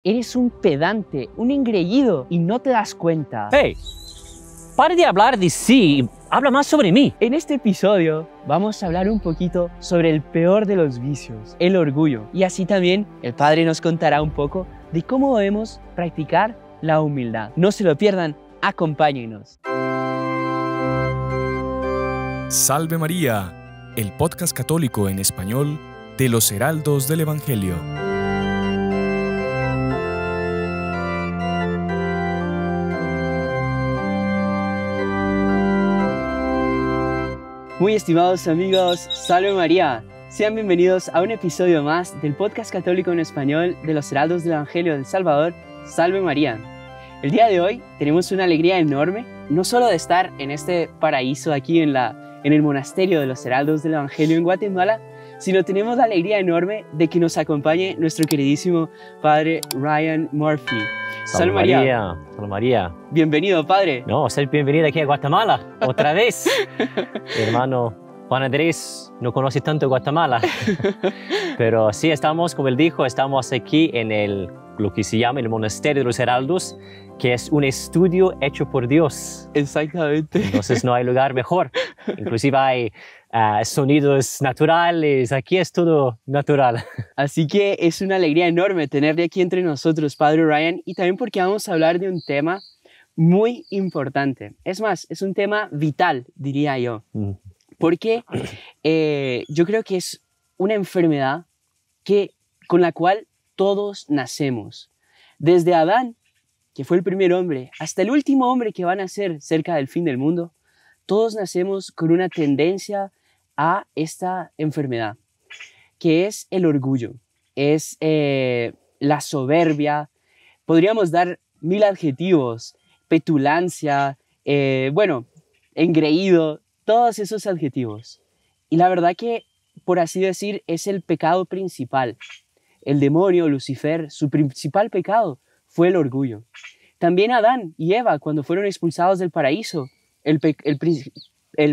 Eres un pedante, un engreído y no te das cuenta. ¡Hey! Pare de hablar de sí y habla más sobre mí. En este episodio vamos a hablar un poquito sobre el peor de los vicios, el orgullo. Y así también el Padre nos contará un poco de cómo debemos practicar la humildad. No se lo pierdan, acompáñenos. Salve María, el podcast católico en español de los Heraldos del Evangelio. Muy estimados amigos, Salve María. Sean bienvenidos a un episodio más del podcast católico en español de los Heraldos del Evangelio del Salvador, Salve María. El día de hoy tenemos una alegría enorme, no solo de estar en este paraíso aquí en el monasterio de los Heraldos del Evangelio en Guatemala, sino tenemos la alegría enorme de que nos acompañe nuestro queridísimo Padre Ryan Murphy. Salve María. Salve María. Bienvenido, Padre. No, ser bienvenido aquí a Guatemala, otra vez. Mi hermano Juan Andrés no conoce tanto Guatemala, pero sí estamos, como él dijo, estamos aquí en lo que se llama el Monasterio de los Heraldos, que es un estudio hecho por Dios. Exactamente. Entonces no hay lugar mejor. Inclusive hay sonidos naturales, aquí es todo natural. Así que es una alegría enorme tenerle aquí entre nosotros, Padre Ryan, y también porque vamos a hablar de un tema muy importante. Es más, es un tema vital, diría yo, porque yo creo que es una enfermedad con la cual todos nacemos. Desde Adán, que fue el primer hombre, hasta el último hombre que va a nacer cerca del fin del mundo, todos nacemos con una tendencia a esta enfermedad, que es el orgullo, es la soberbia, podríamos dar 1000 adjetivos, petulancia, engreído, todos esos adjetivos. Y la verdad que, por así decir, es el pecado principal. El demonio, Lucifer, su principal pecado fue el orgullo. También Adán y Eva, cuando fueron expulsados del paraíso, el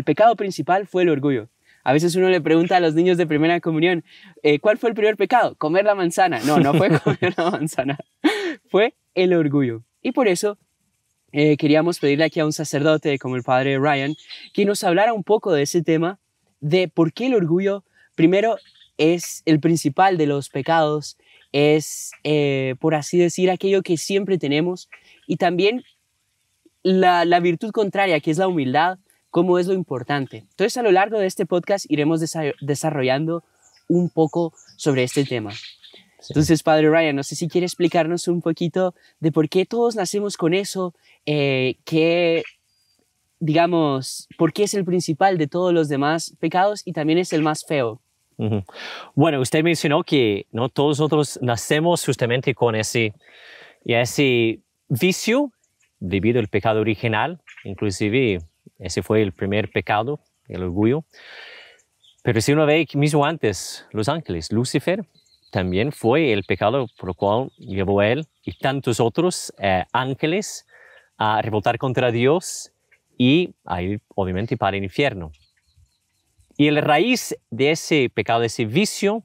pecado principal fue el orgullo. A veces uno le pregunta a los niños de primera comunión, ¿cuál fue el primer pecado? Comer la manzana. No fue comer la manzana, fue el orgullo. Y por eso queríamos pedirle aquí a un sacerdote como el Padre Ryan que nos hablara un poco de ese tema, de por qué el orgullo, primero, es el principal de los pecados, es, por así decir, aquello que siempre tenemos, y también la virtud contraria, que es la humildad, cómo es lo importante. Entonces, a lo largo de este podcast iremos desarrollando un poco sobre este tema. Sí. Entonces, Padre Ryan, no sé si quiere explicarnos un poquito de por qué todos nacemos con eso, por qué es el principal de todos los demás pecados y también es el más feo. Bueno, usted mencionó que no todos nosotros nacemos justamente con ese vicio debido al pecado original, inclusive ese fue el primer pecado, el orgullo. Pero si uno ve que mismo antes, los ángeles, Lucifer, también fue el pecado por el cual llevó a él y tantos otros ángeles a revoltar contra Dios y a ir obviamente para el infierno. Y la raíz de ese pecado, de ese vicio,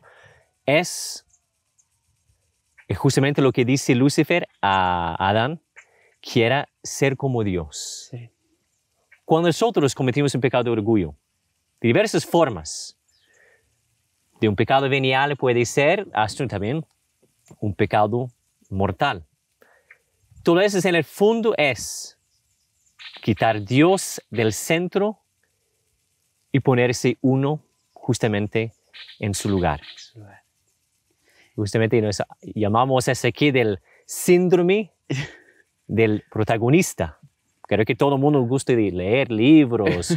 es justamente lo que dice Lucifer a Adán, que era ser como Dios. Sí. Cuando nosotros cometimos un pecado de orgullo, de diversas formas, de un pecado venial puede ser hasta también un pecado mortal. Todo eso en el fondo es quitar Dios del centro y ponerse uno justamente en su lugar. Justamente nos llamamos ese aquí del síndrome del protagonista. Creo que todo el mundo gusta de leer libros.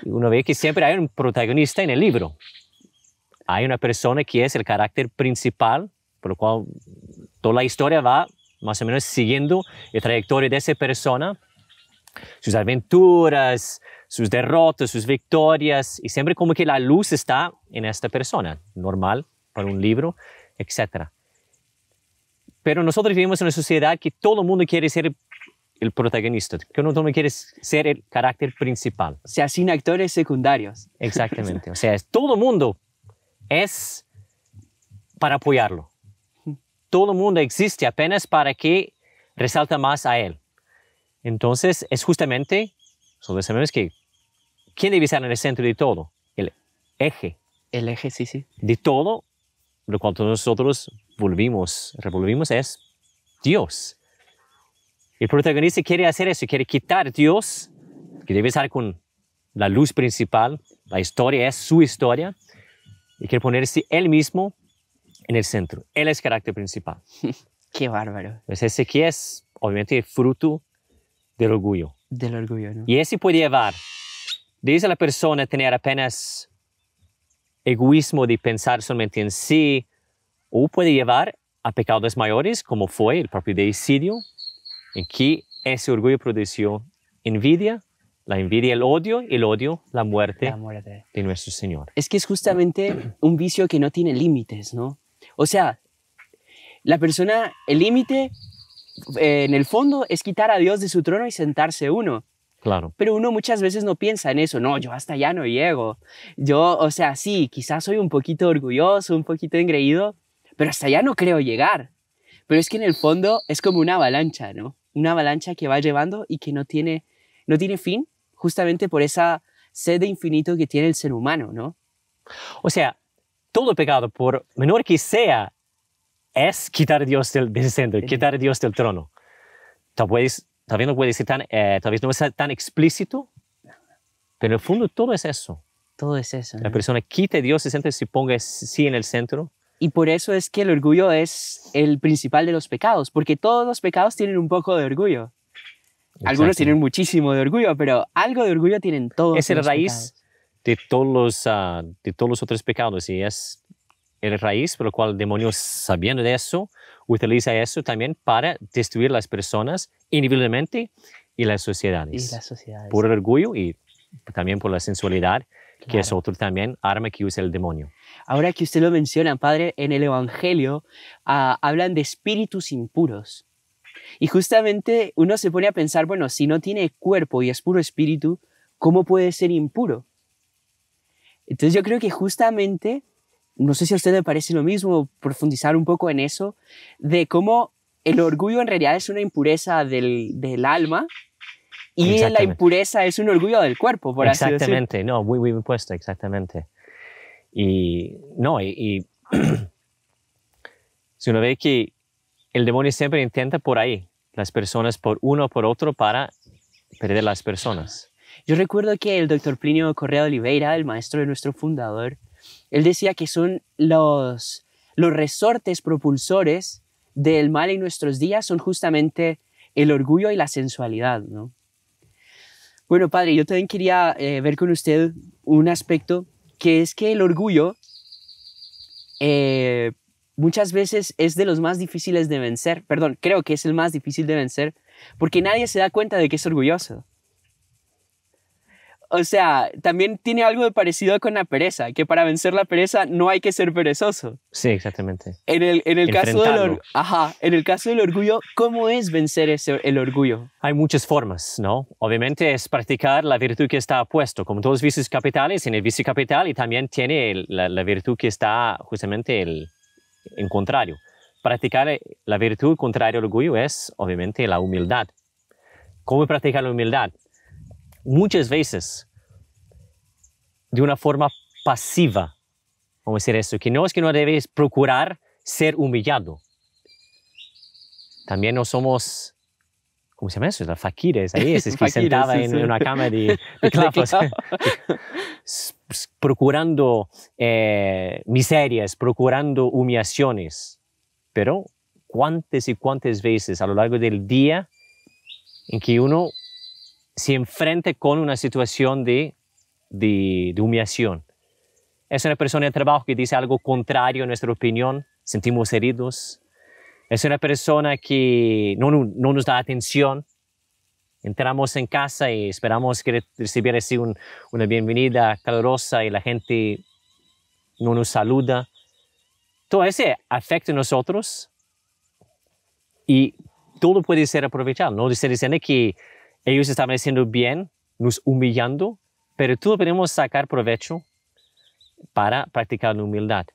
Uno ve que siempre hay un protagonista en el libro. Hay una persona que es el carácter principal, por lo cual toda la historia va más o menos siguiendo la trayectoria de esa persona, sus aventuras, sus derrotas, sus victorias, y siempre como que la luz está en esta persona, normal para un libro, etc. Pero nosotros vivimos en una sociedad que todo el mundo quiere ser el protagonista, que todo el mundo quiere ser el carácter principal. O sea, sin actores secundarios. Exactamente, o sea, todo el mundo es para apoyarlo. todo el mundo existe apenas para que resalta más a Él. Entonces, es justamente, solo sabemos que, ¿quién debe estar en el centro de todo? El eje. El eje, sí. De todo, lo cual todos nosotros revolvimos, es Dios. El protagonista quiere hacer eso, quiere quitar a Dios, que debe estar con la luz principal, la historia es su historia, y quiere ponerse él mismo en el centro. Él es el carácter principal. Qué bárbaro. Pues ese que es, obviamente, fruto del orgullo. Del orgullo, ¿no? Y ese puede llevar desde la persona a tener apenas egoísmo de pensar solamente en sí, o puede llevar a pecados mayores, como fue el propio deicidio, en que ese orgullo produjo envidia, la envidia el odio la muerte de nuestro Señor. Es que es justamente un vicio que no tiene límites, ¿no? O sea, la persona, el límite en el fondo es quitar a Dios de su trono y sentarse uno. Claro. Pero uno muchas veces no piensa en eso. No, yo hasta allá no llego. Yo, o sea, sí, quizás soy un poquito orgulloso, un poquito engreído, pero hasta allá no creo llegar. Pero es que en el fondo es como una avalancha, ¿no? Una avalancha que va llevando y que no tiene fin, justamente por esa sed de infinito que tiene el ser humano, ¿no? O sea, todo pecado, por menor que sea, es quitar a Dios del centro, quitar a Dios del trono. Tal vez no puede ser tal vez no es tan explícito, pero en el fondo todo es eso. Todo es eso, ¿no? La persona quita a Dios del centro y se ponga sí en el centro. Y por eso es que el orgullo es el principal de los pecados, porque todos los pecados tienen un poco de orgullo. Algunos tienen muchísimo de orgullo, pero algo de orgullo tienen todos los pecados. Es la raíz de todos los otros pecados, y es la raíz por la cual el demonio, sabiendo de eso, utiliza eso también para destruir las personas individualmente y las sociedades. Por el orgullo y también por la sensualidad, claro, que es otro también arma que usa el demonio. Ahora que usted lo menciona, Padre, en el Evangelio hablan de espíritus impuros. Y justamente uno se pone a pensar, bueno, si no tiene cuerpo y es puro espíritu, ¿cómo puede ser impuro? Entonces yo creo que justamente, no sé si a usted le parece lo mismo, profundizar un poco en eso, de cómo el orgullo en realidad es una impureza del alma y la impureza es un orgullo del cuerpo, por así decirlo. Exactamente, no, muy bien puesto, exactamente. Y si uno ve que el demonio siempre intenta por ahí, las personas por uno o por otro para perder las personas. Yo recuerdo que el doctor Plinio Correa de Oliveira, el maestro de nuestro fundador, él decía que son los resortes propulsores del mal en nuestros días son justamente el orgullo y la sensualidad, ¿no? Bueno, Padre, yo también quería ver con usted un aspecto que es que el orgullo muchas veces es de los más difíciles de vencer. Perdón, creo que es el más difícil de vencer porque nadie se da cuenta de que es orgulloso. O sea, también tiene algo de parecido con la pereza, que para vencer la pereza no hay que ser perezoso. Sí, exactamente. En el caso del orgullo, ¿cómo es vencer el orgullo? Hay muchas formas, ¿no? Obviamente es practicar la virtud que está puesto, como todos los vicios capitales, en el vicio capital y también tiene la virtud que está justamente en contrario. Practicar la virtud contraria al orgullo es, obviamente, la humildad. ¿Cómo practicar la humildad? Muchas veces, de una forma pasiva, vamos a decir eso, que no es que no debes procurar ser humillado. También no somos, ¿cómo se llama eso? Las faquires, ahí es que sentaba en una cama de clavos, procurando miserias, procurando humillaciones. Pero, ¿cuántas y cuántas veces a lo largo del día en que uno se enfrenta con una situación de humillación? Es una persona de trabajo que dice algo contrario a nuestra opinión, sentimos heridos. Es una persona que no nos da atención. Entramos en casa y esperamos que recibiera así una bienvenida calurosa y la gente no nos saluda. Todo ese afecta a nosotros y todo puede ser aprovechado. No estoy diciendo que ellos estaban haciendo bien, nos humillando, pero todo podemos sacar provecho para practicar la humildad.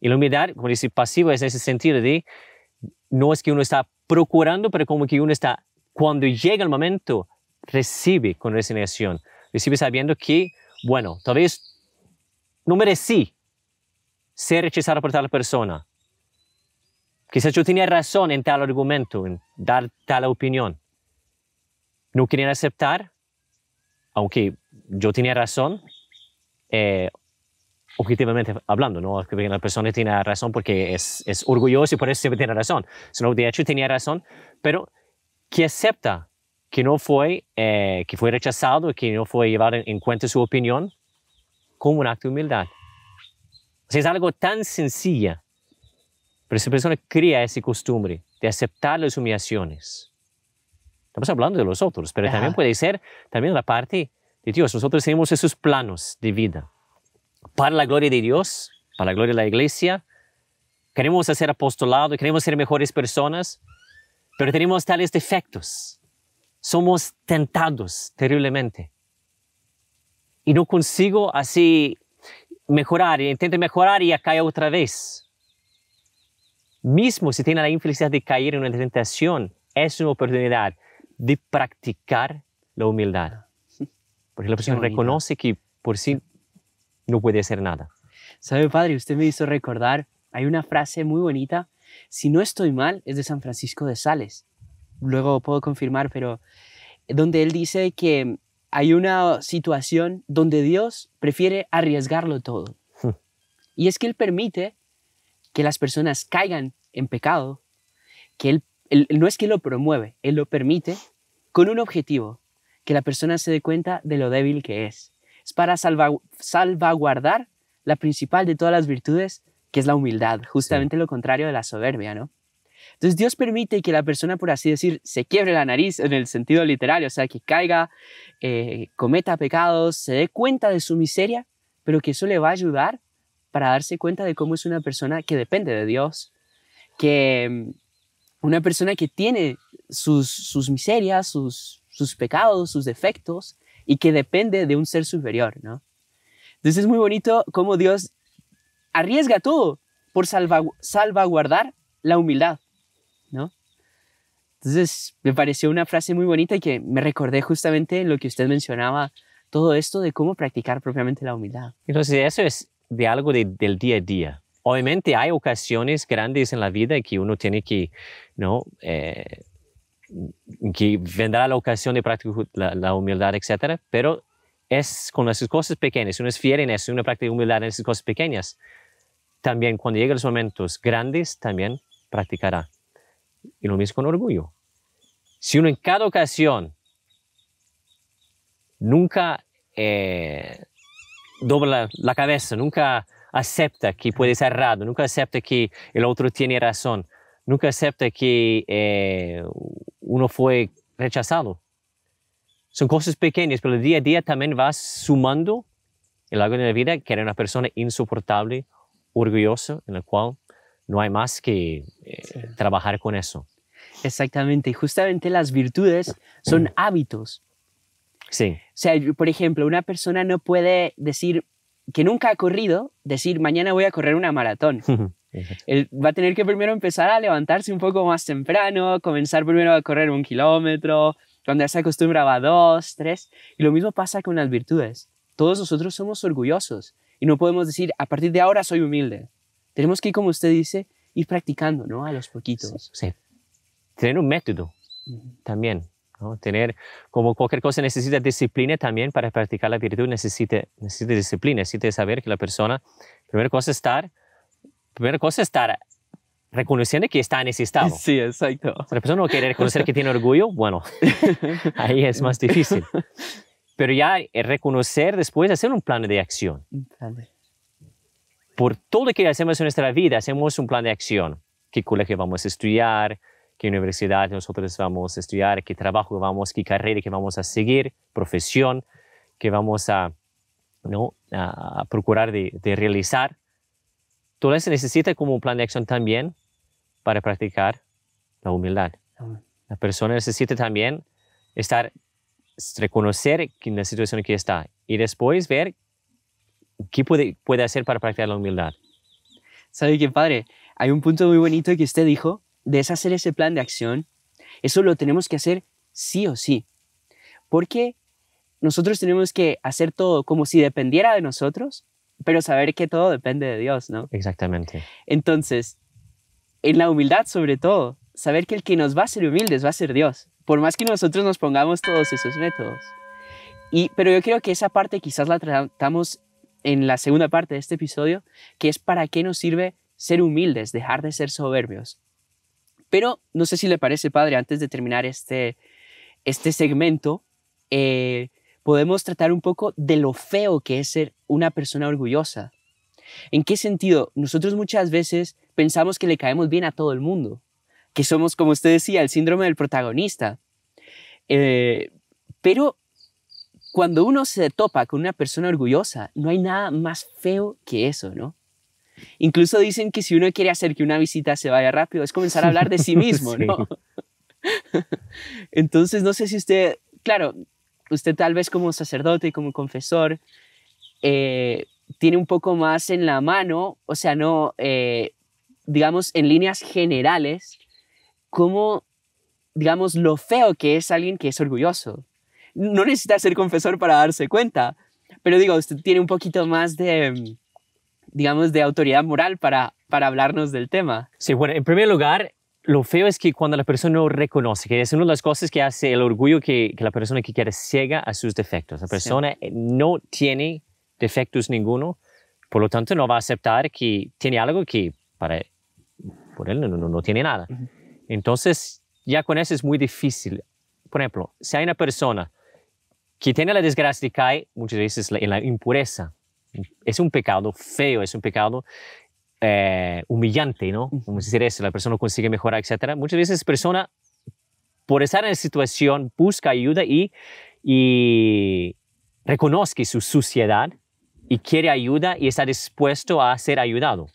Y la humildad, como dice pasivo, es en ese sentido de no es que uno está procurando, pero como que uno está, cuando llega el momento, recibe con resignación. Recibe sabiendo que, bueno, tal vez no merecí ser rechazado por tal persona. Quizás yo tenía razón en tal argumento, en dar tal opinión. No querían aceptar, aunque yo tenía razón, objetivamente hablando, no que la persona tiene razón porque es orgulloso y por eso siempre tiene razón, sino de hecho tenía razón, pero que acepta que no fue, que fue rechazado, que no fue llevado en cuenta su opinión, como un acto de humildad. O sea, es algo tan sencillo, pero esa persona crea esa costumbre de aceptar las humillaciones. Estamos hablando de los otros, pero también puede ser también la parte de Dios. Nosotros tenemos esos planos de vida para la gloria de Dios, para la gloria de la iglesia. Queremos hacer apostolado, queremos ser mejores personas, pero tenemos tales defectos. Somos tentados terriblemente. Y no consigo así mejorar, intento mejorar y ya caigo otra vez. Mismo si tiene la infelicidad de caer en una tentación, es una oportunidad de practicar la humildad. Porque la persona reconoce que por sí no puede hacer nada. ¿Sabe, padre? Usted me hizo recordar, hay una frase muy bonita, si no estoy mal, es de San Francisco de Sales. Luego puedo confirmar, pero donde él dice que hay una situación donde Dios prefiere arriesgarlo todo. Y es que Él permite que las personas caigan en pecado, que él no es que lo promueve, Él lo permite con un objetivo, que la persona se dé cuenta de lo débil que es. Es para salvaguardar la principal de todas las virtudes, que es la humildad, justamente lo contrario de la soberbia, ¿no? Entonces Dios permite que la persona, por así decir, se quiebre la nariz en el sentido literario, o sea, que caiga, cometa pecados, se dé cuenta de su miseria, pero que eso le va a ayudar para darse cuenta de cómo es una persona que depende de Dios, que una persona que tiene sus miserias, sus pecados, sus defectos, y que depende de un ser superior, ¿no? Entonces es muy bonito cómo Dios arriesga todo por salvaguardar la humildad, ¿no? Entonces me pareció una frase muy bonita y que me recordé justamente en lo que usted mencionaba, todo esto de cómo practicar propiamente la humildad. Entonces eso es de algo del día a día. Obviamente hay ocasiones grandes en la vida que uno tiene que, ¿no? Que vendrá la ocasión de practicar la humildad, etc. Pero es con las cosas pequeñas. Uno es fiel en eso, uno practica humildad en esas cosas pequeñas. También cuando lleguen los momentos grandes, también practicará. Y lo mismo con orgullo. Si uno en cada ocasión nunca dobla la cabeza, nunca acepta que puede ser errado, nunca acepta que el otro tiene razón, nunca acepta que uno fue rechazado. Son cosas pequeñas, pero el día a día también va sumando en la vida que era una persona insoportable, orgullosa, en la cual no hay más que trabajar con eso. Exactamente, y justamente las virtudes son hábitos. Sí. O sea, por ejemplo, una persona no puede decir que nunca ha corrido, decir mañana voy a correr una maratón. Él va a tener que primero empezar a levantarse un poco más temprano, comenzar primero a correr 1 kilómetro, cuando ya se acostumbra va 2, 3. Y lo mismo pasa con las virtudes. Todos nosotros somos orgullosos y no podemos decir a partir de ahora soy humilde. Tenemos que, como usted dice, ir practicando, ¿no? A los poquitos. Sí. Tener un método también, ¿no? Tener, como cualquier cosa necesita disciplina también para practicar la virtud, necesita disciplina, necesita saber que la persona, primera cosa es estar reconociendo que está necesitado. Sí, exacto. Si la persona no quiere reconocer que tiene orgullo, bueno, ahí es más difícil. Pero ya reconocer después, hacer un plan de acción. Por todo lo que hacemos en nuestra vida, hacemos un plan de acción. ¿Qué colegio vamos a estudiar? ¿Qué universidad nosotros vamos a estudiar? ¿Qué trabajo vamos? ¿Qué carrera que vamos a seguir? ¿Profesión que vamos a procurar de realizar? Todo eso necesita como un plan de acción también para practicar la humildad. La persona necesita también reconocer en la situación en que está y después ver qué puede hacer para practicar la humildad. ¿Sabe qué, padre? Hay un punto muy bonito que usted dijo, deshacer ese plan de acción, eso lo tenemos que hacer sí o sí. Porque nosotros tenemos que hacer todo como si dependiera de nosotros, pero saber que todo depende de Dios, ¿no? Exactamente. Entonces, en la humildad sobre todo, saber que el que nos va a hacer humildes va a ser Dios, por más que nosotros nos pongamos todos esos métodos. Pero yo creo que esa parte quizás la tratamos en la segunda parte de este episodio, que es para qué nos sirve ser humildes, dejar de ser soberbios. Pero no sé si le parece, padre, antes de terminar este segmento, podemos tratar un poco de lo feo que es ser una persona orgullosa. ¿En qué sentido? Nosotros muchas veces pensamos que le caemos bien a todo el mundo, que somos, como usted decía, el síndrome del protagonista. Pero cuando uno se topa con una persona orgullosa, no hay nada más feo que eso, ¿no? Incluso dicen que si uno quiere hacer que una visita se vaya rápido, es comenzar a hablar de sí mismo, ¿no? Entonces, no sé si usted, claro, usted tal vez como sacerdote, como confesor, tiene un poco más en la mano, o sea, no, digamos, en líneas generales, como, digamos, lo feo que es alguien que es orgulloso. No necesita ser confesor para darse cuenta, pero digo, usted tiene un poquito más de, digamos, de autoridad moral para hablarnos del tema. Sí, bueno, en primer lugar, lo feo es que cuando la persona no reconoce, que es una de las cosas que hace el orgullo, que la persona que quiere ciega a sus defectos. La persona no tiene defectos ninguno, por lo tanto no va a aceptar que tiene algo que por él no tiene nada. Entonces, ya con eso es muy difícil. Por ejemplo, si hay una persona que tiene la desgracia de caer muchas veces en la impureza, es un pecado feo, es un pecado humillante, ¿no? Vamos a decir eso, la persona no consigue mejorar, etc. Muchas veces la persona, por estar en la situación, busca ayuda y reconoce su suciedad y quiere ayuda y está dispuesto a ser ayudado,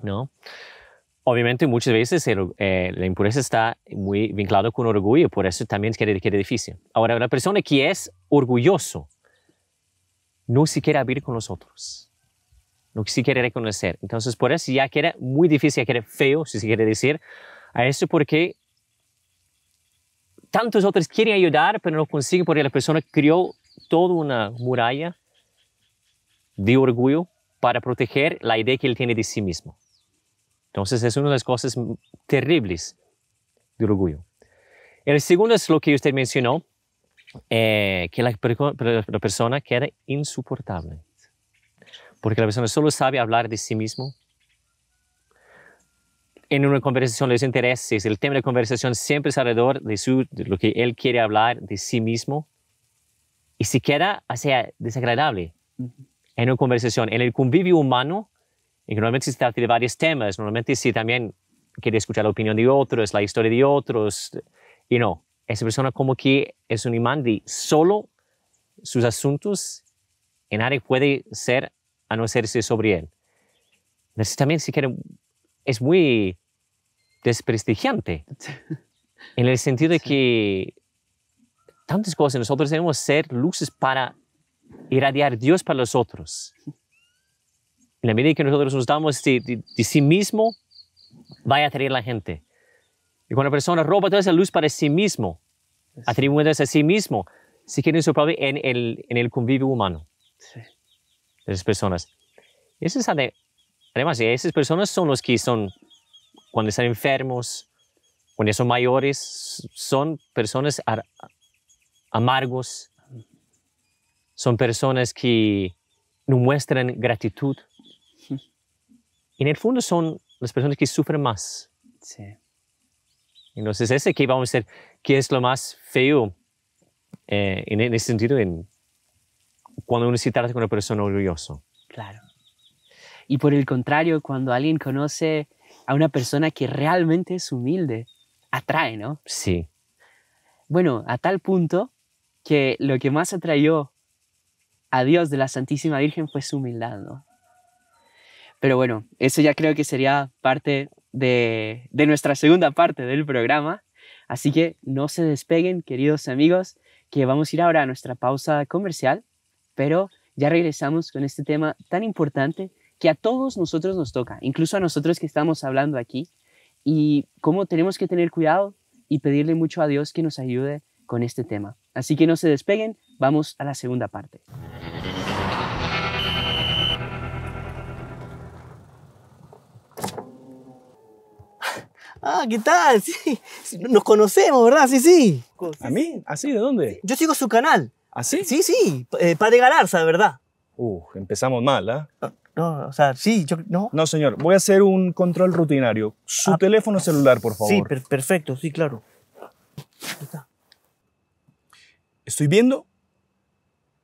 ¿no? Obviamente, muchas veces la impureza está muy vinculada con orgullo, por eso también quiere difícil. Ahora, una persona que es orgulloso no se quiere abrir con los otros, no se quiere reconocer. Entonces, por eso ya queda muy difícil, ya queda feo, si se quiere decir, a eso porque tantos otros quieren ayudar, pero no consiguen porque la persona creó toda una muralla de orgullo para proteger la idea que él tiene de sí mismo. Entonces, es una de las cosas terribles del orgullo. El segundo es lo que usted mencionó, que la persona queda insoportable. Porque la persona solo sabe hablar de sí mismo. En una conversación, los intereses, el tema de la conversación siempre es alrededor de lo que él quiere hablar de sí mismo. Y se queda, o sea, desagradable en una conversación. En el convivio humano, y que normalmente se trata de varios temas, normalmente sí también quiere escuchar la opinión de otros, la historia de otros, y no, esa persona como que es un imán de solo sus asuntos y nadie puede ser a no serse sobre él. Entonces también si quiere, es muy desprestigiante, en el sentido de que tantas cosas, nosotros debemos ser luces para irradiar Dios para los otros. En la medida que nosotros nos damos de sí mismo, va a atraer a la gente. Y cuando una persona roba toda esa luz para sí mismo, atribuyéndose a sí mismo, se quiere insoportable en el convivio humano. Sí. De esas personas. Además, esas personas son los que son, cuando están enfermos, cuando son mayores, son personas amargos, son personas que no muestran gratitud. Y en el fondo son las personas que sufren más. Sí. Entonces, ese que vamos a decir que es lo más feo en ese sentido, cuando uno se trata con una persona orgullosa. Claro. Y por el contrario, cuando alguien conoce a una persona que realmente es humilde, atrae, ¿no? Sí. Bueno, a tal punto que lo que más atrayó a Dios de la Santísima Virgen fue su humildad, ¿no? Pero bueno, eso ya creo que sería parte de nuestra segunda parte del programa. Así que no se despeguen, queridos amigos, que vamos a ir ahora a nuestra pausa comercial, pero ya regresamos con este tema tan importante que a todos nosotros nos toca, incluso a nosotros que estamos hablando aquí, y cómo tenemos que tener cuidado y pedirle mucho a Dios que nos ayude con este tema. Así que no se despeguen, vamos a la segunda parte. Ah, ¿qué tal? Sí, sí, nos conocemos, ¿verdad? Sí, sí. ¿A mí? ¿Así? ¿De dónde? Yo sigo su canal. ¿Así? Sí, sí, Padre Galarza, ¿verdad? Empezamos mal, ¿ah? No, o sea, sí, yo, no. No, señor. Voy a hacer un control rutinario. Su teléfono celular, por favor. Sí, perfecto, sí, claro. Ahí está. Estoy viendo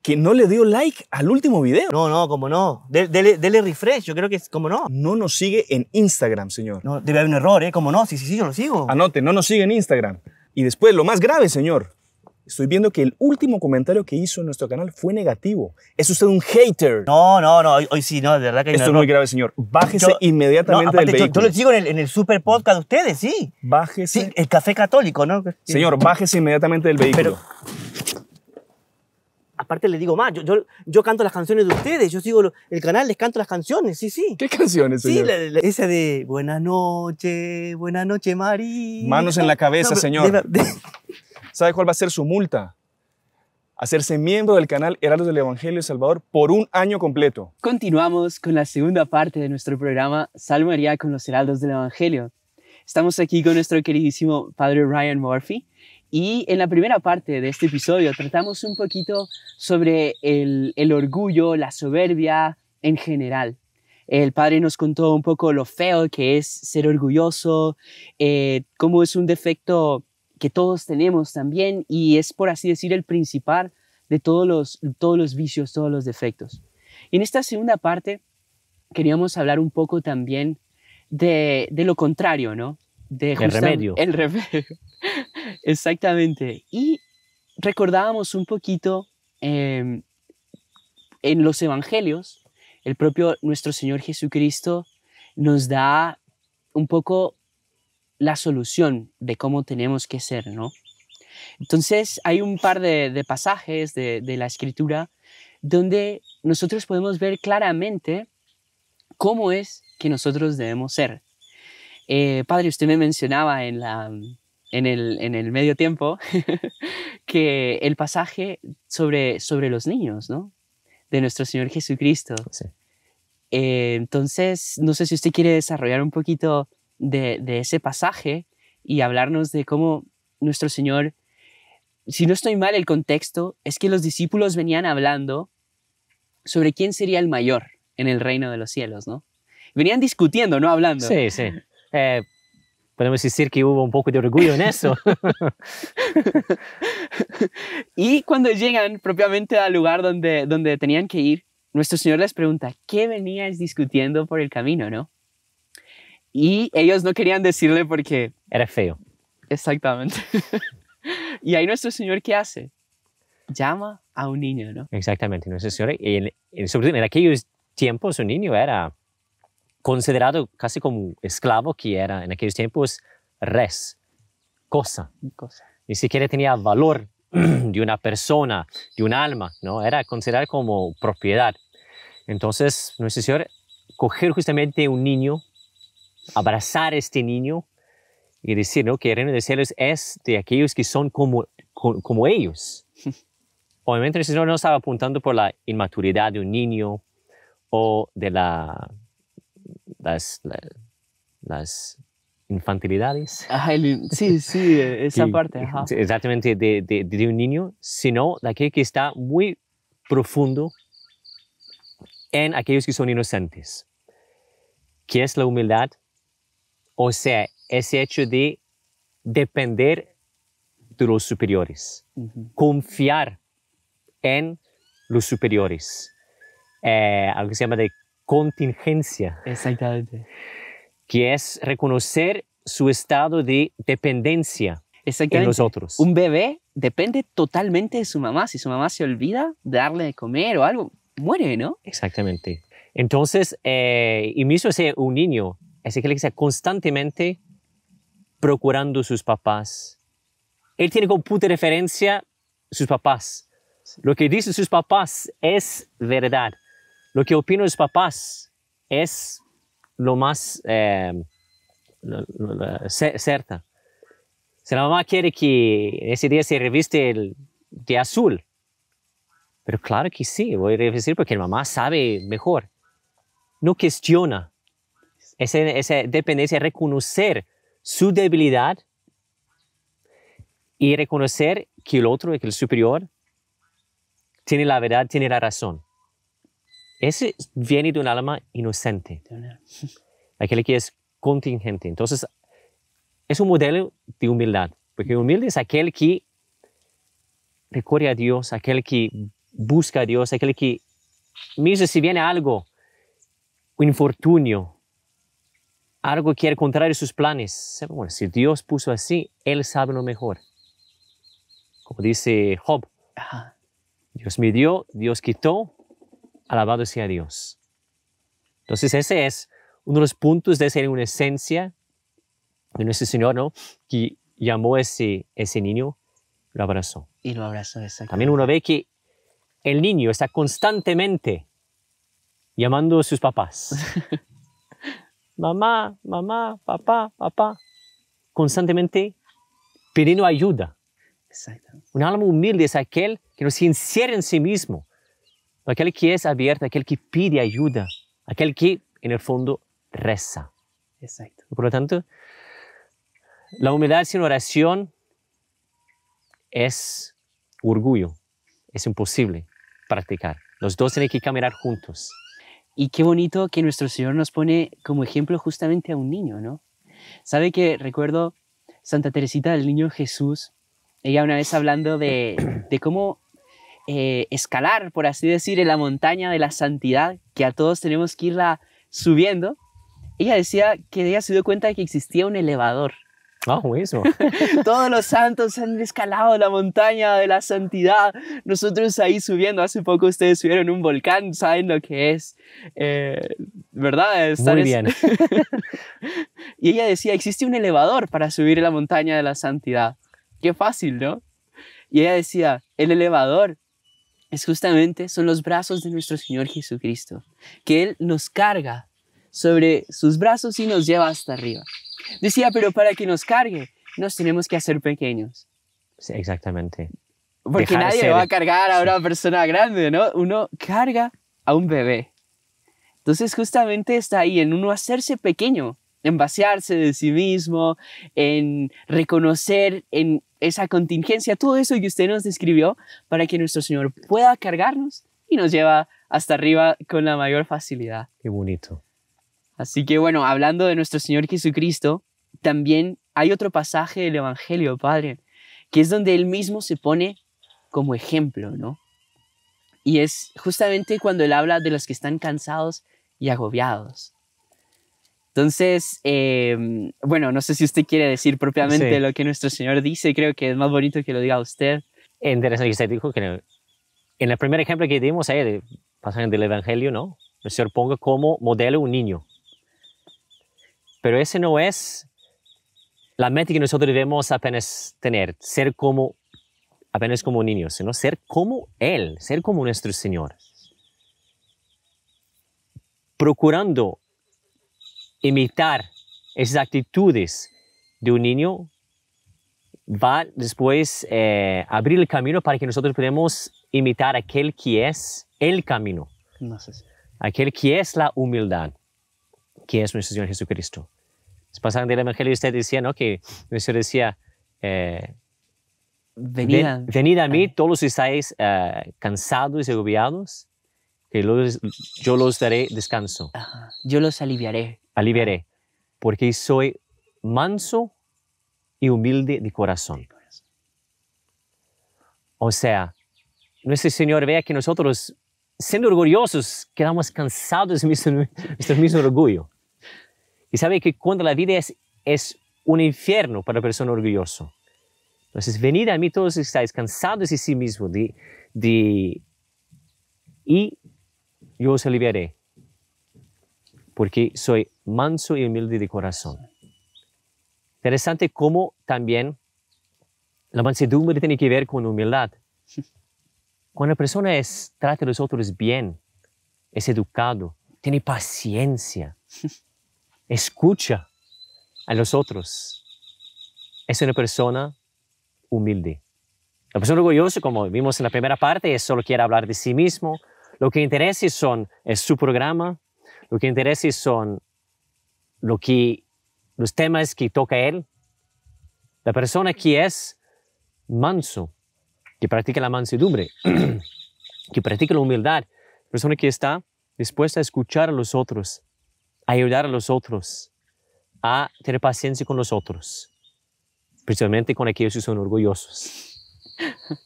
que no le dio like al último video. No, como no. Dele refresh, yo creo que es, como no. No nos sigue en Instagram, señor. No, debe haber un error, ¿eh? Como no, sí, yo lo sigo. Anote, no nos sigue en Instagram. Y después, lo más grave, señor. Estoy viendo que el último comentario que hizo en nuestro canal fue negativo. Es usted un hater. No, hoy sí, no, de verdad que hay un Esto es error. muy grave, señor. Bájese inmediatamente aparte, del vehículo. yo lo sigo en el super podcast de ustedes, sí. Bájese. Sí, el Café Católico, ¿no? Señor, bájese inmediatamente del vehículo. Aparte le digo más, yo canto las canciones de ustedes, yo sigo el canal, les canto las canciones, sí, sí. ¿Qué canciones, Sí, señor? esa de Buenas noches, María. Manos en la cabeza, pero señor. ¿Sabe cuál va a ser su multa? Hacerse miembro del canal Heraldos del Evangelio de Salvador por un año completo. Continuamos con la segunda parte de nuestro programa Salve María con los Heraldos del Evangelio. Estamos aquí con nuestro queridísimo Padre Ryan Murphy y en la primera parte de este episodio tratamos un poquito sobre el orgullo, la soberbia en general. El Padre nos contó un poco lo feo que es ser orgulloso, cómo es un defecto que todos tenemos también y es, por así decir, el principal de todos los vicios, todos los defectos. Y en esta segunda parte queríamos hablar un poco también de lo contrario, ¿no? El remedio. El remedio, exactamente. Y recordábamos un poquito en los evangelios, el propio nuestro Señor Jesucristo nos da un poco la solución de cómo tenemos que ser, ¿no? Entonces hay un par de pasajes de la Escritura donde nosotros podemos ver claramente cómo es que nosotros debemos ser. Padre, usted me mencionaba en el medio tiempo que el pasaje sobre los niños, ¿no? De nuestro Señor Jesucristo. Sí. Entonces, no sé si usted quiere desarrollar un poquito de ese pasaje y hablarnos de cómo nuestro Señor, si no estoy mal, el contexto es que los discípulos venían hablando sobre quién sería el mayor en el reino de los cielos, ¿no? Venían discutiendo, no hablando. Sí, sí. Podemos decir que hubo un poco de orgullo en eso. Y cuando llegan propiamente al lugar donde tenían que ir, nuestro Señor les pregunta, ¿qué veníais discutiendo por el camino, no? Y ellos no querían decirle porque... Era feo. Exactamente. Y ahí nuestro Señor, ¿qué hace? Llama a un niño, ¿no? Exactamente. Nuestro Señor, sobre todo en aquellos tiempos, un niño era considerado casi como un esclavo, que era en aquellos tiempos res, cosa. Ni siquiera tenía valor de una persona, de un alma, ¿no? Era considerado como propiedad. Entonces, nuestro Señor coger justamente un niño, abrazar a este niño y decir, ¿no?, que el reino de los cielos es de aquellos que son como ellos. Obviamente, nuestro Señor no estaba apuntando por la inmaturidad de un niño o de las infantilidades. Ajá, sí, esa parte. Ajá. Exactamente, de un niño, sino de aquel que está muy profundo en aquellos que son inocentes. ¿Qué es la humildad? O sea, ese hecho de depender de los superiores, confiar en los superiores, algo que se llama de contingencia. Exactamente. Que es reconocer su estado de dependencia en los otros. Un bebé depende totalmente de su mamá. Si su mamá se olvida de darle de comer o algo, muere, ¿no? Exactamente. Entonces, y mismo sea un niño, es aquel que está constantemente procurando sus papás. Él tiene como punto de referencia sus papás. Lo que dicen sus papás es verdad. Lo que opinan los papás es lo más cierta. Si la mamá quiere que ese día se reviste de azul, pero claro que sí, voy a revestir porque la mamá sabe mejor. No cuestiona esa dependencia, reconocer su debilidad y reconocer que el otro, que el superior, tiene la verdad, tiene la razón. Ese viene de un alma inocente, aquel que es contingente. Entonces, es un modelo de humildad, porque humilde es aquel que recurre a Dios, aquel que busca a Dios, aquel que, mismo si viene algo, un infortunio, algo que era contrario a sus planes, bueno, si Dios puso así, Él sabe lo mejor. Como dice Job, Dios me dio, Dios quitó, alabado sea Dios. Entonces ese es uno de los puntos de ser una esencia de nuestro Señor, ¿no? Que llamó a ese niño, lo abrazó. Y lo abrazó, exacto. También uno ve que el niño está constantemente llamando a sus papás. Mamá, mamá, papá, papá. Constantemente pidiendo ayuda. Exacto. Un alma humilde es aquel que no se encierra en sí mismo. Aquel que es abierto, aquel que pide ayuda. Aquel que, en el fondo, reza. Exacto. Por lo tanto, la humildad sin oración es orgullo. Es imposible practicar. Los dos tienen que caminar juntos. Y qué bonito que nuestro Señor nos pone como ejemplo justamente a un niño, ¿no? ¿Sabe que recuerdo Santa Teresita del Niño Jesús? Ella una vez hablando de cómo escalar, por así decir, en la montaña de la santidad, que a todos tenemos que irla subiendo. Ella decía que ella se dio cuenta de que existía un elevador. Ah, mismo. Todos los santos han escalado la montaña de la santidad. Nosotros ahí subiendo. Hace poco ustedes subieron un volcán, saben lo que es, ¿verdad? Muy bien. Y ella decía, existe un elevador para subir la montaña de la santidad. Qué fácil, ¿no? Y ella decía, el elevador son los brazos de nuestro Señor Jesucristo, que Él nos carga sobre sus brazos y nos lleva hasta arriba. Decía, pero para que nos cargue, nos tenemos que hacer pequeños. Sí, exactamente. Porque Dejar nadie ser. va a cargar a una persona grande, ¿no? Uno carga a un bebé. Entonces justamente está ahí en uno hacerse pequeño, en vaciarse de sí mismo, en reconocer en esa contingencia, todo eso que usted nos describió, para que nuestro Señor pueda cargarnos y nos lleva hasta arriba con la mayor facilidad. Qué bonito. Así que bueno, hablando de nuestro Señor Jesucristo, también hay otro pasaje del Evangelio, Padre, que es donde Él mismo se pone como ejemplo, ¿no? Y es justamente cuando Él habla de los que están cansados y agobiados. Entonces, bueno, no sé si usted quiere decir propiamente lo que nuestro Señor dice, creo que es más bonito que lo diga usted. Interesante que usted dijo que en el primer ejemplo que dimos ahí, del pasaje del Evangelio, ¿no? El Señor ponga como modelo un niño. Pero ese no es la meta que nosotros debemos apenas tener, ser como, apenas como niños, sino ser como Él, ser como nuestro Señor. Procurando imitar esas actitudes de un niño, va después abrir el camino para que nosotros podamos imitar aquel que es el camino, No sé si... aquel que es la humildad, que es nuestro Señor Jesucristo. Pasando del Evangelio, usted decía, ¿no? Que el Señor decía, venid a mí todos los que estáis cansados y agobiados, que yo los daré descanso. Ajá. Yo los aliviaré. Aliviaré, porque soy manso y humilde de corazón. O sea, nuestro Señor vea que nosotros, siendo orgullosos, quedamos cansados de nuestro mismo orgullo. Y sabe que cuando la vida es un infierno para la persona orgullosa. Entonces, venid a mí todos los que estáis cansados de sí mismos, y yo os aliviaré, porque soy manso y humilde de corazón. Interesante cómo también la mansedumbre tiene que ver con humildad. Cuando la persona trata a los otros bien, es educado, tiene paciencia, escucha, a los otros. Es una persona humilde. La persona orgullosa, como vimos en la primera parte, solo quiere hablar de sí mismo. Lo que interesa es su programa. Lo que interesa son los temas que toca él. La persona que es manso, que practica la mansedumbre, que practica la humildad, la persona que está dispuesta a escuchar a los otros, a ayudar a los otros, a tener paciencia con los otros, principalmente con aquellos que son orgullosos.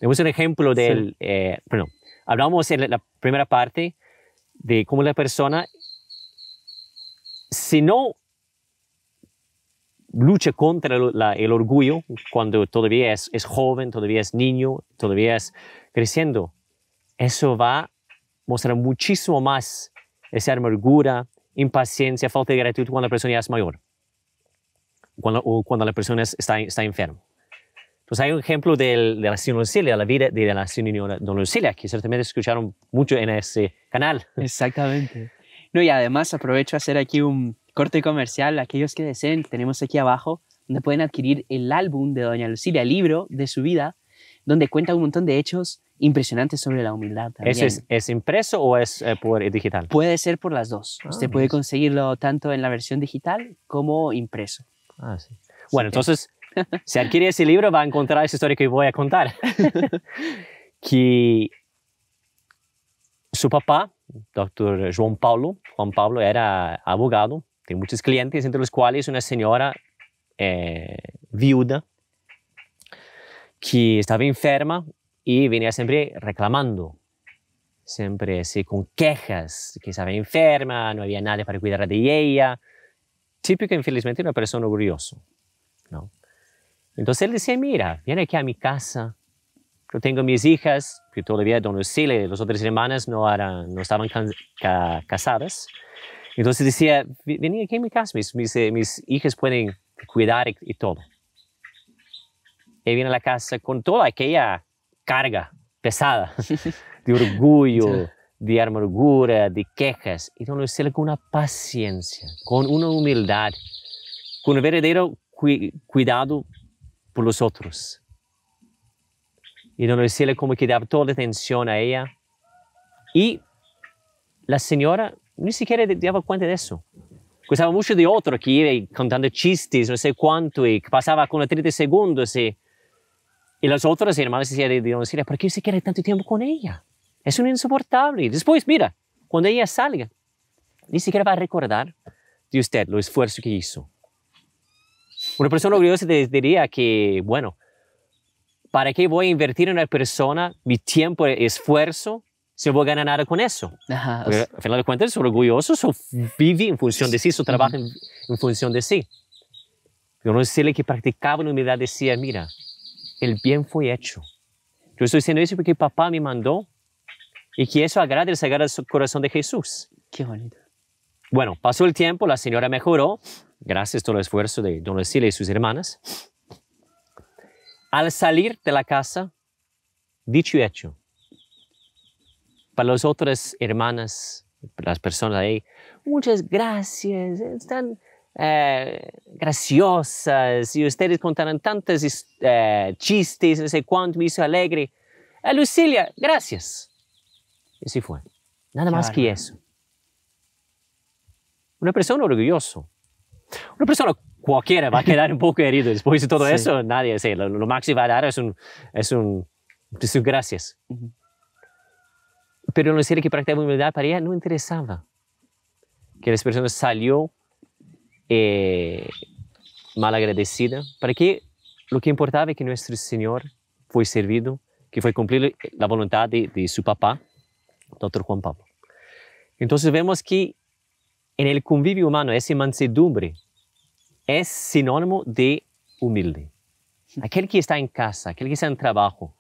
Tenemos un ejemplo del... hablamos en la primera parte de cómo la persona, si no lucha contra el orgullo cuando todavía es joven, todavía es niño, todavía es creciendo, eso va a mostrar muchísimo más esa amargura, impaciencia, falta de gratitud cuando la persona ya es mayor, cuando la persona está enferma. Entonces hay un ejemplo de la señora Lucilia, de la vida de la señora Don Lucilia, que certamente escucharon mucho en ese canal. Exactamente. No, y además aprovecho a hacer aquí un corte comercial. Aquellos que deseen, tenemos aquí abajo donde pueden adquirir el álbum de Doña Lucilia, el libro de su vida, donde cuenta un montón de hechos impresionantes sobre la humildad también. ¿Eso es impreso o es por digital? Puede ser por las dos. Usted puede conseguirlo tanto en la versión digital como impreso. Ah, sí. Bueno, entonces, si adquiere ese libro va a encontrar esa historia que voy a contar. Que su papá, doctor Juan Pablo era abogado, tiene muchos clientes, entre los cuales una señora viuda que estaba enferma y venía siempre reclamando, siempre así, con quejas, que estaba enferma, no había nadie para cuidar de ella. Típico, infelizmente, una persona orgullosa, ¿no? Entonces él decía, mira, viene aquí a mi casa, yo tengo mis hijas, que todavía Don Lucilia y las otras hermanas no estaban casadas. Entonces decía, vení aquí a mi casa, mis hijas pueden cuidar y todo. Él viene a la casa con toda aquella carga pesada de orgullo, de amargura, de quejas. Y Don Lucilia con una paciencia, con una humildad, con un verdadero cuidado por los otros. Y Don Lucilia como que daba toda la atención a ella. Y la señora ni siquiera daba cuenta de eso. Gustaba mucho de otro que iba contando chistes, no sé cuánto, y que pasaba con 30 segundos. Y las otras hermanas decían de Don Lucilia, ¿por qué se quiere tanto tiempo con ella? Es un insoportable. Y después, mira, cuando ella salga, ni siquiera va a recordar de usted lo esfuerzo que hizo. Una persona orgullosa diría que, bueno, ¿para qué voy a invertir en una persona mi tiempo y esfuerzo si no voy a ganar nada con eso? Ajá, Porque, al final de cuentas, son orgullosos, vive en función de sí, trabaja en función de sí. Pero no sé que practicaba la humildad decía, mira, el bien fue hecho. Yo estoy diciendo eso porque papá me mandó y que eso agrade el corazón de Jesús. Qué bonito. Bueno, pasó el tiempo, la señora mejoró, gracias a todo el esfuerzo de Don Lucilia y sus hermanas. Al salir de la casa, dicho y hecho, para las otras hermanas, las personas ahí, muchas gracias, están graciosas, y ustedes contaron tantos chistes, no sé cuánto, me hizo alegre. Lucilia, gracias. Y así fue. Nada más que eso. Una persona orgullosa. Una persona cualquiera va a quedar un poco herido después de todo eso. Nadie, sí, lo máximo va a dar es un gracias. Pero no sé que practicaba humildad para ella no interesaba. Que las personas salió mal agradecida. Para que lo que importaba es que nuestro Señor fue servido, que fue cumplir la voluntad de su papá, Dr. Juan Pablo. Entonces vemos que en el convivio humano, esa mansedumbre es sinónimo de humilde. Aquel que está en casa, aquel que está en trabajo,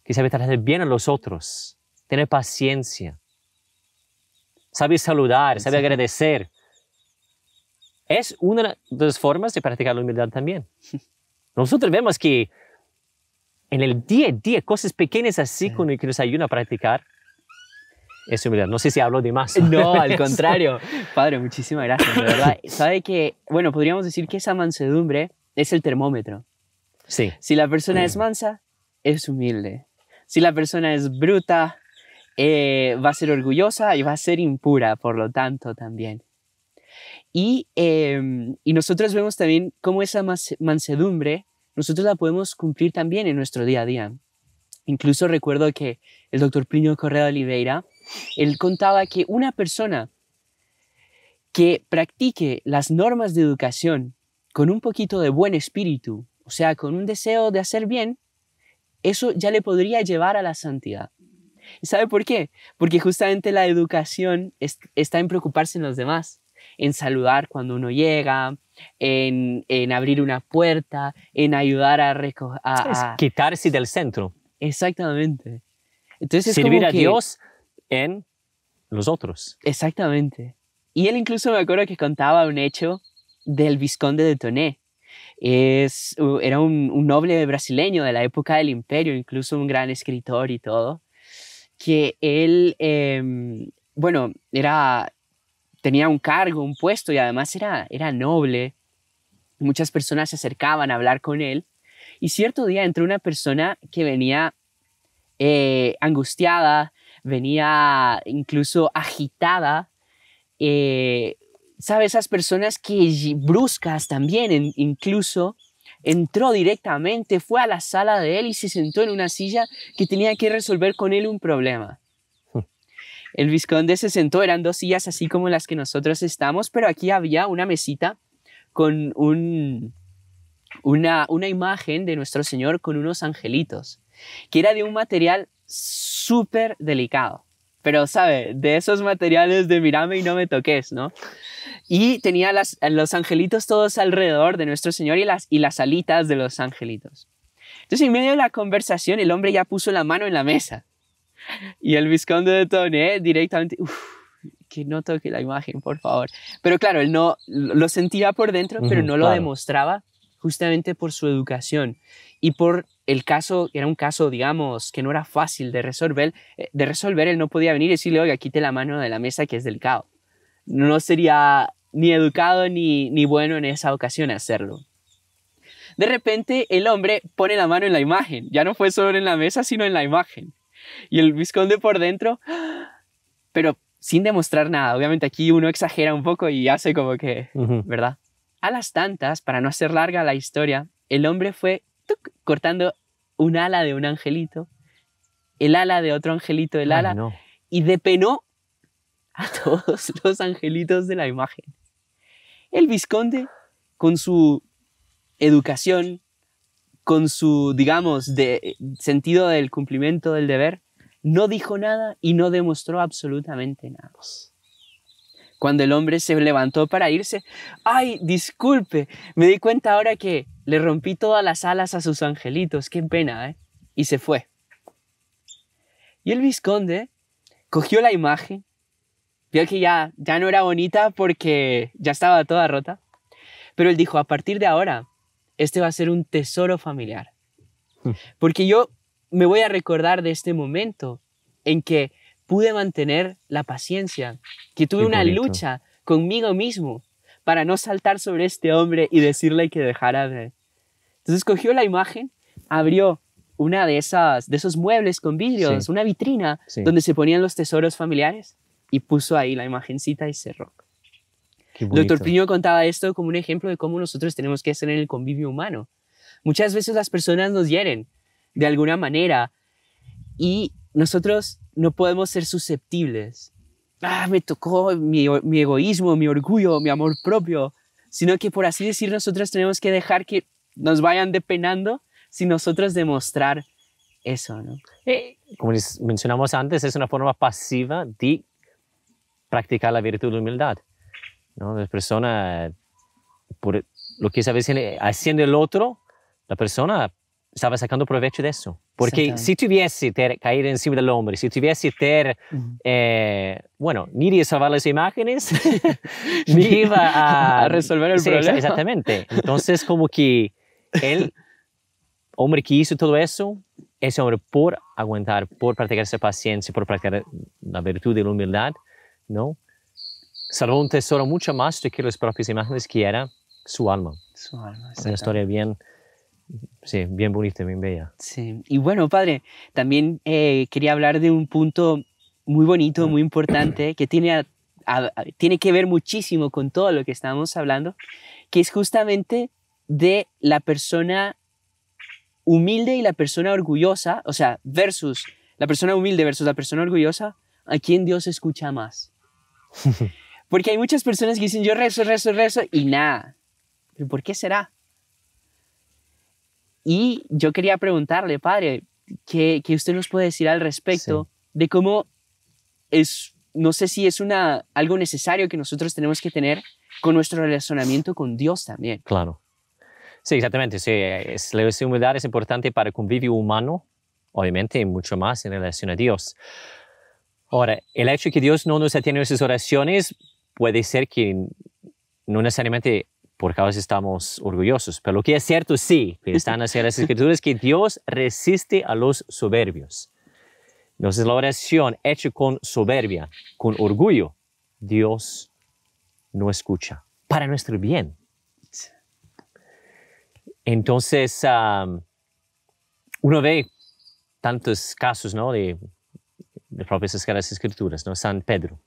que sabe tratar bien a los otros, tener paciencia, sabe saludar, sabe agradecer. Es una de las formas de practicar la humildad también. Nosotros vemos que en el día a día, cosas pequeñas así que nos ayudan a practicar. es humildad. No sé si hablo de más. No, al contrario. Padre, muchísimas gracias, de verdad. Sabe que, bueno, podríamos decir que esa mansedumbre es el termómetro. Sí. Si la persona es mansa, es humilde. Si la persona es bruta, va a ser orgullosa y va a ser impura, por lo tanto, también. Y nosotros vemos también cómo esa mansedumbre nosotros la podemos cumplir también en nuestro día a día. Incluso recuerdo que el doctor Plinio Correa de Oliveira, él contaba que una persona que practique las normas de educación con un poquito de buen espíritu, o sea, con un deseo de hacer bien, eso ya le podría llevar a la santidad. ¿Y sabe por qué? Porque justamente la educación está en preocuparse en los demás, en saludar cuando uno llega, en abrir una puerta, en ayudar a recoger... Es quitarse del centro. Exactamente. Entonces es servir como a que, Dios en los otros. Exactamente. Y él incluso me acuerdo que contaba un hecho del Visconde de Toné. Era un noble brasileño de la época del Imperio, incluso un gran escritor y todo, que él, bueno, tenía un cargo, un puesto y además era noble. Muchas personas se acercaban a hablar con él. Y cierto día entró una persona que venía angustiada, venía incluso agitada. ¿Sabe? Esas personas que bruscas también, incluso entró directamente, fue a la sala de él y se sentó en una silla que tenía que resolver con él un problema. El vizconde se sentó, eran 2 sillas así como las que nosotros estamos, pero aquí había una mesita con una imagen de nuestro Señor con unos angelitos, que era de un material súper delicado. Pero, ¿sabe? De esos materiales de mírame y no me toques, ¿no? Y tenía los angelitos todos alrededor de nuestro Señor y las alitas de los angelitos. Entonces, en medio de la conversación, el hombre ya puso la mano en la mesa. Y el vizconde de Toné directamente, que no toque la imagen, por favor. Pero claro, él no lo sentía por dentro, pero no lo demostraba justamente por su educación. Y por el caso, era un caso, digamos, que no era fácil de resolver, él no podía venir y decirle, oiga, quite la mano de la mesa que es delicado. No sería ni educado ni bueno en esa ocasión hacerlo. De repente, el hombre pone la mano en la imagen. Ya no fue solo en la mesa, sino en la imagen. Y el vizconde por dentro, pero sin demostrar nada. Obviamente aquí uno exagera un poco y hace como que, ¿verdad? A las tantas, para no hacer larga la historia, el hombre fue cortando un ala de un angelito, el ala de otro angelito, el ala, no. y depenó a todos los angelitos de la imagen. El vizconde, con su educación, con su, digamos, sentido del cumplimiento del deber, no dijo nada y no demostró absolutamente nada. Cuando el hombre se levantó para irse, ¡ay, disculpe! Me di cuenta ahora que le rompí todas las alas a sus angelitos. ¡Qué pena!, ¿eh? Y se fue. Y el vizconde cogió la imagen, vio que ya no era bonita porque ya estaba toda rota, pero él dijo, a partir de ahora, este va a ser un tesoro familiar. Porque yo me voy a recordar de este momento en que pude mantener la paciencia, que tuve una lucha conmigo mismo para no saltar sobre este hombre y decirle que dejara de... Entonces cogió la imagen, abrió una de esos muebles con vidrios, una vitrina donde se ponían los tesoros familiares y puso ahí la imagencita y cerró. El doctor Plinio contaba esto como un ejemplo de cómo nosotros tenemos que hacer en el convivio humano. Muchas veces las personas nos hieren de alguna manera y nosotros no podemos ser susceptibles. Me tocó mi egoísmo, mi orgullo, mi amor propio, sino que por así decir nosotros tenemos que dejar que nos vayan depenando sin nosotros demostrar eso, ¿no? Como mencionamos antes, es una forma pasiva de practicar la virtud de la humildad, ¿no? La persona, por lo que estaba haciendo el otro, la persona estaba sacando provecho de eso. Porque si tuviese caído encima del hombre, si tuviese bueno, ni iba a salvar las imágenes, ni iba a resolver el problema. Exactamente. Entonces, como que el hombre que hizo todo eso ese hombre, por aguantar, por practicar esa paciencia, por practicar la virtud de la humildad, ¿no? Salvó un tesoro mucho más de que las propias imágenes, que era su alma. Su alma, Una historia bien, sí, bien bonita, bien bella. Sí. Y bueno, padre, también quería hablar de un punto muy bonito, muy importante, que tiene que ver muchísimo con todo lo que estábamos hablando, que es justamente de la persona humilde y la persona orgullosa, o sea, versus la persona humilde versus la persona orgullosa, ¿a quién Dios escucha más? Porque hay muchas personas que dicen, yo rezo, rezo, rezo, y nada. ¿Pero por qué será? Y yo quería preguntarle, padre, ¿qué usted nos puede decir al respecto de cómo es, no sé si es algo necesario que nosotros tenemos que tener con nuestro relacionamiento con Dios también? Claro. Sí, exactamente. Sí, la humildad es importante para el convivio humano, obviamente, y mucho más en relación a Dios. Ahora, el hecho de que Dios no nos atiende nuestras oraciones puede ser que no necesariamente por causa estamos orgullosos, pero lo que es cierto, sí, que están hacia las Escrituras, es que Dios resiste a los soberbios. Entonces, la oración hecha con soberbia, con orgullo, Dios no escucha para nuestro bien. Entonces, uno ve tantos casos, ¿no?, de propias las Escrituras, ¿no? San Pedro.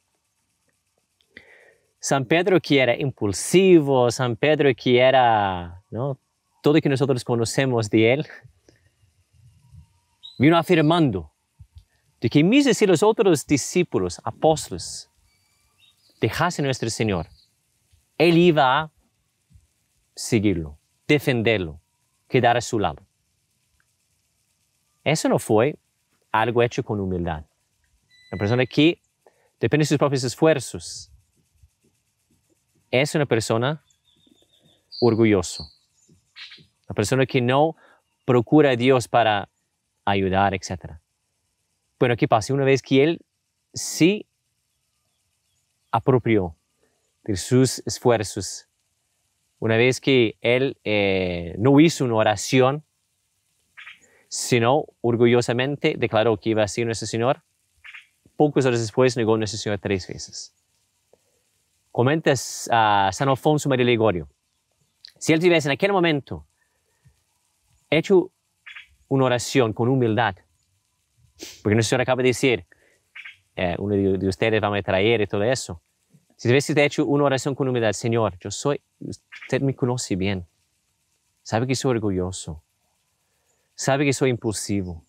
San Pedro, que era impulsivo, San Pedro, que era, ¿no?, todo lo que nosotros conocemos de él, vino afirmando de que mismo si los otros discípulos, apóstoles, dejasen a nuestro Señor, él iba a seguirlo, defenderlo, quedar a su lado. Eso no fue algo hecho con humildad. La persona que depende de sus propios esfuerzos es una persona orgullosa. Una persona que no procura a Dios para ayudar, etc. Bueno, ¿qué pasa? Una vez que él sí apropió de sus esfuerzos, una vez que él no hizo una oración, sino orgullosamente declaró que iba a ser nuestro Señor, pocas horas después negó a nuestro Señor 3 veces. Comenta a San Alfonso María Ligorio, si él tuviese en aquel momento hecho una oración con humildad, porque nuestro Señor acaba de decir, uno de ustedes va a traer y todo eso, si hubiese hecho una oración con humildad, Señor, usted me conoce bien, sabe que soy orgulloso, sabe que soy impulsivo,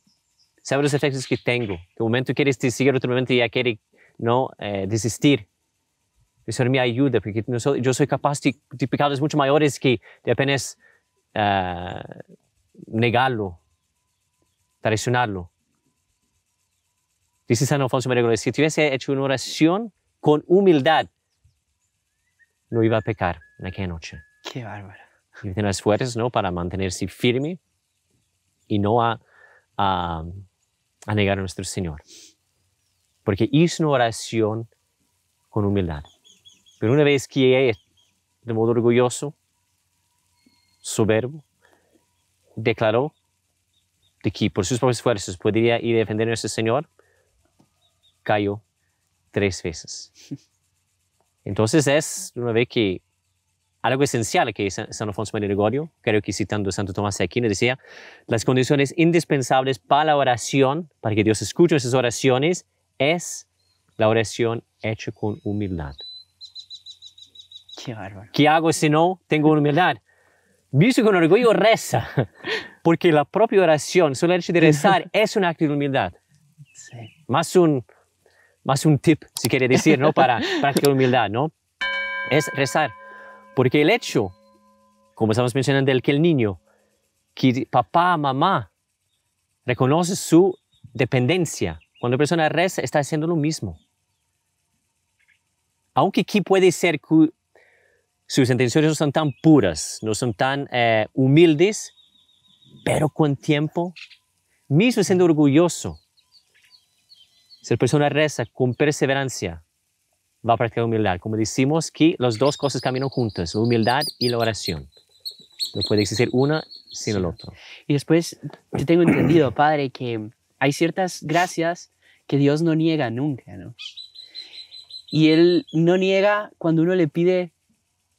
sabe los efectos que tengo, que un momento quieres seguir, otro momento ya quiere no desistir. El Señor me ayuda, porque yo soy capaz de pecados mucho mayores que de apenas negarlo, traicionarlo. Dice San Alfonso María, si tuviese hecho una oración con humildad, no iba a pecar en aquella noche. Qué bárbaro. Y tener las fuerzas, ¿no?, para mantenerse firme y no a negar a nuestro Señor. Porque hizo una oración con humildad. Pero una vez que ella, de modo orgulloso, soberbo, declaró de que por sus propios esfuerzos podría ir a defender a nuestro Señor, cayó 3 veces. Entonces es una vez que algo esencial que San Alfonso María Ligorio, creo que citando a Santo Tomás de Aquino, decía, las condiciones indispensables para la oración, para que Dios escuche nuestras oraciones, es la oración hecha con humildad. Qué bárbaro. ¿Qué hago si no tengo humildad? Visto con orgullo, reza. Porque la propia oración, solo el hecho de rezar, es un acto de humildad. Sí. Más un tip, si quiere decir, ¿no?, para practicar humildad, ¿no? Es rezar. Porque el hecho, como estamos mencionando, que el niño, que papá, mamá, reconoce su dependencia. Cuando la persona reza, está haciendo lo mismo. Aunque aquí puede ser que sus intenciones no son tan puras, no son tan humildes, pero con tiempo, mismo siendo orgulloso, si la persona reza con perseverancia, va a practicar humildad. Como decimos que las dos cosas caminan juntas, la humildad y la oración. No puede existir una sin el otro. Y después, yo tengo entendido, Padre, que hay ciertas gracias que Dios no niega nunca, ¿no? Y Él no niega cuando uno le pide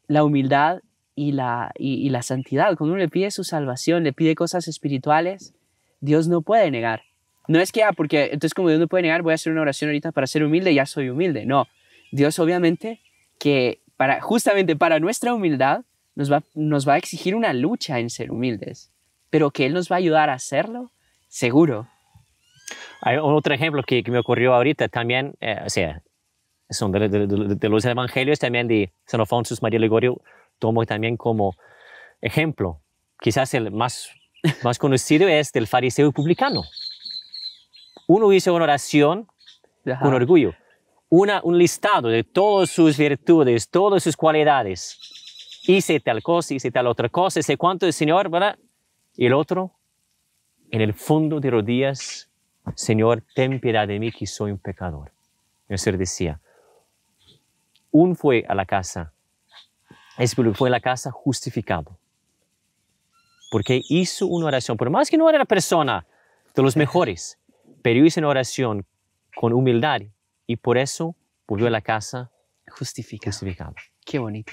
la humildad y la santidad. Cuando uno le pide su salvación, le pide cosas espirituales, Dios no puede negar. No es que, porque entonces como Dios no puede negar, voy a hacer una oración ahorita para ser humilde y ya soy humilde. No, Dios obviamente que justamente para nuestra humildad nos va a exigir una lucha en ser humildes, pero que Él nos va a ayudar a hacerlo, seguro. Hay otro ejemplo que me ocurrió ahorita también, o sea, son de los evangelios también de San Alfonso María Ligorio, tomo también como ejemplo. Quizás el más conocido es del fariseo y publicano. Uno hizo una oración con orgullo, un listado de todas sus virtudes, todas sus cualidades. Hice tal cosa, hice tal otra cosa, sé cuánto el Señor, ¿verdad? Y el otro, en el fondo de rodillas, Señor, ten piedad de mí que soy un pecador. El Señor decía, fue a la casa, fue a la casa justificado. Porque hizo una oración, por más que no era la persona de los mejores, pero hizo una oración con humildad y por eso volvió a la casa justificado. Qué bonito.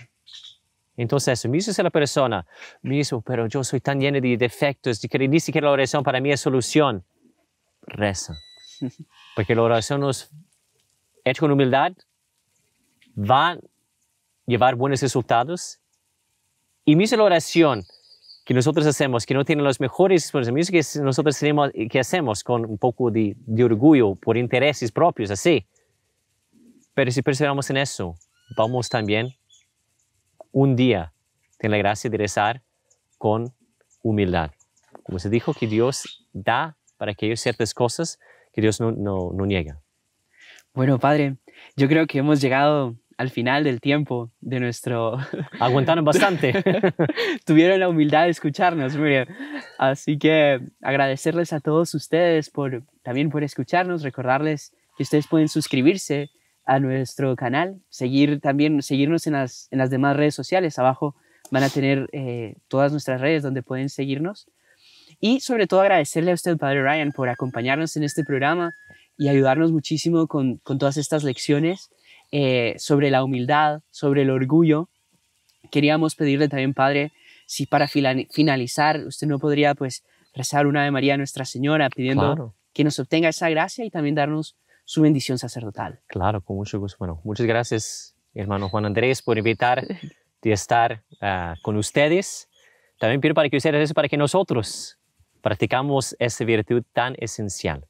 Entonces, me hizo ser la persona, me hizo, pero yo soy tan lleno de defectos, que ni siquiera la oración para mí es solución. Reza. Porque la oración hecha con humildad va a llevar buenos resultados. Y me hizo la oración que nosotros hacemos, que no tiene los mejores, me hizo que nosotros tenemos, que hacemos con un poco de orgullo, por intereses propios, así. Pero si perseveramos en eso, vamos también un día tener la gracia de rezar con humildad. Como se dijo, que Dios da para aquellos ciertas cosas que Dios no niega. Bueno, Padre, yo creo que hemos llegado al final del tiempo de nuestro... Aguantaron bastante. Tuvieron la humildad de escucharnos, miren. Así que agradecerles a todos ustedes también por escucharnos, recordarles que ustedes pueden suscribirse a nuestro canal, seguirnos en las demás redes sociales. Abajo van a tener todas nuestras redes donde pueden seguirnos. Y sobre todo agradecerle a usted, Padre Ryan, por acompañarnos en este programa y ayudarnos muchísimo con todas estas lecciones sobre la humildad, sobre el orgullo. Queríamos pedirle también, Padre, si para finalizar usted no podría pues rezar una Ave María a Nuestra Señora pidiendo que nos obtenga esa gracia y también darnos su bendición sacerdotal. Claro, con mucho gusto. Bueno, muchas gracias, hermano Juan Andrés, por invitar de estar con ustedes. También pido para que ustedes recen para que nosotros practicamos esa virtud tan esencial.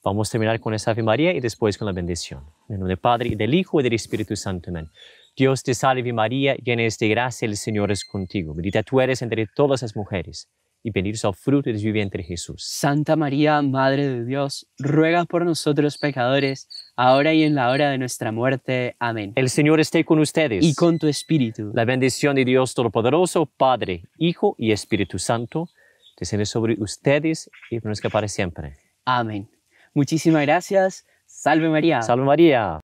Vamos a terminar con esa Ave María y después con la bendición. En el nombre del Padre, y del Hijo y del Espíritu Santo. Amén. Dios te salve María, llena eres de gracia, el Señor es contigo. Bendita tú eres entre todas las mujeres y bendito es el fruto de tu vientre Jesús. Santa María, Madre de Dios, ruega por nosotros pecadores, ahora y en la hora de nuestra muerte. Amén. El Señor esté con ustedes. Y con tu espíritu. La bendición de Dios Todopoderoso, Padre, Hijo y Espíritu Santo, desciende sobre ustedes y permanezca para siempre. Amén. Muchísimas gracias. Salve María. Salve María.